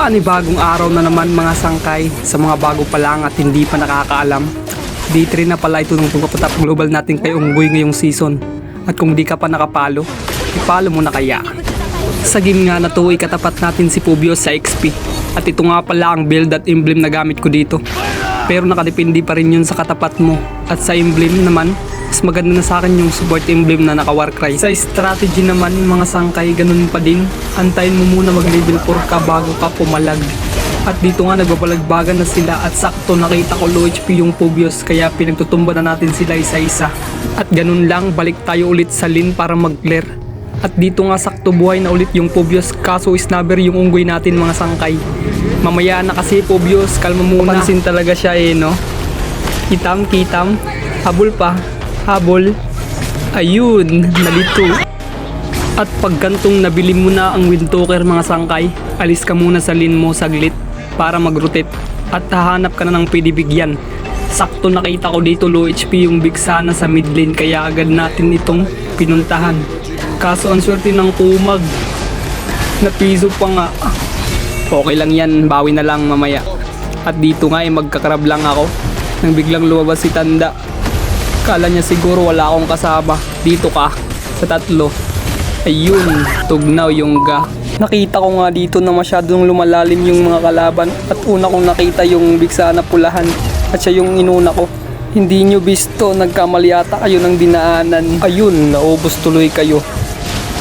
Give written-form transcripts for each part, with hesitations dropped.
Panibagong araw na naman mga sangkay sa mga bago pa lang at hindi pa nakakaalam. Day 3 na pala ito ng Tungkapatap Global natin kay Unggoy ngayong season. At kung di ka pa nakapalo, ipalo mo na kaya. Sa game nga na to ay katapat natin si Pubios sa XP. At ito nga pala ang build at emblem na gamit ko dito. Pero nakadepende pa rin yun sa katapat mo. At sa emblem naman, mas maganda na sa akin yung support emblem na naka Warcry. Sa strategy naman mga sangkay, ganun pa din. Antayin mo muna mag level 4 ka bago ka pumalag. At dito nga nagbabalagbagan na sila at sakto nakita ko low HP yung Pubios kaya pinagtutumba na natin sila isa-isa. At ganun lang, balik tayo ulit sa lane para mag-clear. At dito nga sakto buhay na ulit yung Pubios kaso snubber yung unggoy natin mga sangkay. Mamaya na kasi Pubios, kalma muna. Pansin talaga siya no? Kitam, habol pa. Habol. Ayun, nalito. At pag gantong nabili mo na ang Windtalker mga sangkay, alis ka muna sa lane mo saglit para mag-rotate at hahanap ka na ng pwede bigyan. Sakto nakita ko dito low HP yung Big Sana sa mid lane kaya agad natin itong pinuntahan. Kaso ang swerte ng kumag. Napiso pa nga. Okay lang yan, bawi na lang mamaya. At dito nga magkakrab lang ako nang biglang lumabas si Tanda. Kala niya siguro wala akong kasama. Dito ka, sa tatlo. Ayun, tugnaw yung ga. Nakita ko nga dito na masyadong lumalalim yung mga kalaban. At una kong nakita yung Big Sana pulahan. At siya yung inuna ko. Hindi nyo bisto, nagkamali ata kayo ng dinaanan. Ayun, naubos tuloy kayo.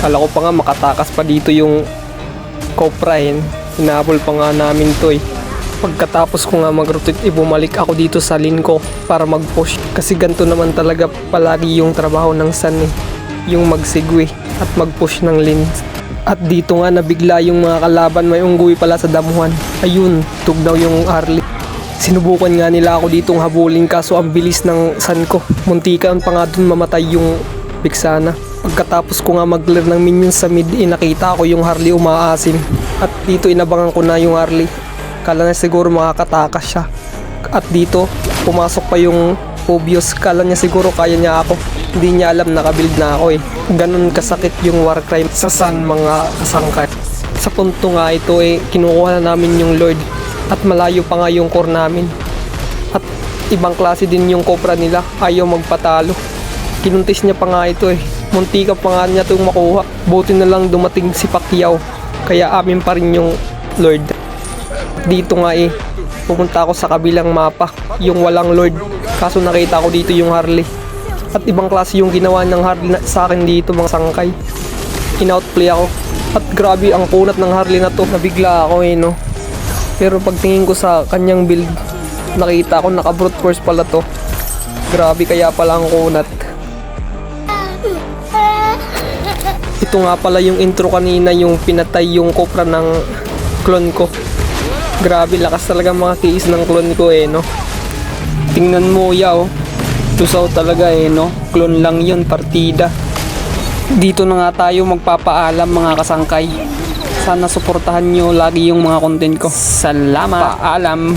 Kala ko pa nga makatakas pa dito yung Copra Hinabol pa nga namin to Pagkatapos ko nga mag-rotate, bumalik ako dito sa lane ko para mag-push. Kasi ganito naman talaga palagi yung trabaho ng Sun yung magsigwe at mag-push ng lane. At dito nga nabigla yung mga kalaban, may unggoy pala sa damuhan. Ayun, tugnaw yung Harley. Sinubukan nga nila ako ditong habulin kaso ang bilis ng Sun ko. Muntikan pa nga dun mamatay yung Big Sana. Pagkatapos ko nga mag-clear ng minions sa mid, nakita ko yung Harley umaasim. At dito inabangan ko na yung Harley. Kala na siguro makakatakas siya. At dito, pumasok pa yung Pubios. Kala niya siguro kaya niya ako. Hindi niya alam nakabuild na ako Ganun kasakit yung Warcry sa Sun mga kasangkay. Sa punto nga ito kinukuha na namin yung Lord. At malayo pa nga yung core namin. At ibang klase din yung Cobra nila. Ayaw magpatalo. Kinuntis niya pa nga ito Munti ka pa nga niya itong makuha. Buti na lang dumating si Pacquiao. Kaya amin pa rin yung Lord. Dito nga pumunta ako sa kabilang mapa, yung walang Lord. Kaso nakita ko dito yung Harley. At ibang klase yung ginawa ng Harley sa akin dito mga sangkay. In-outplay ako. At grabe ang kunat ng Harley na to. Nabigla ako no. Pero pagtingin ko sa kanyang build, nakita ko naka-brute force pala to. Grabe kaya pala ang kunat. Ito nga pala yung intro kanina, yung pinatay yung Cobra ng clone ko. Grabe, lakas talaga mga kiis ng clone ko no. Tingnan mo tusaw talaga no. Clone lang yun, partida. Dito na nga tayo magpapaalam mga kasangkay. Sana suportahan nyo lagi yung mga content ko. Salamat. Paalam.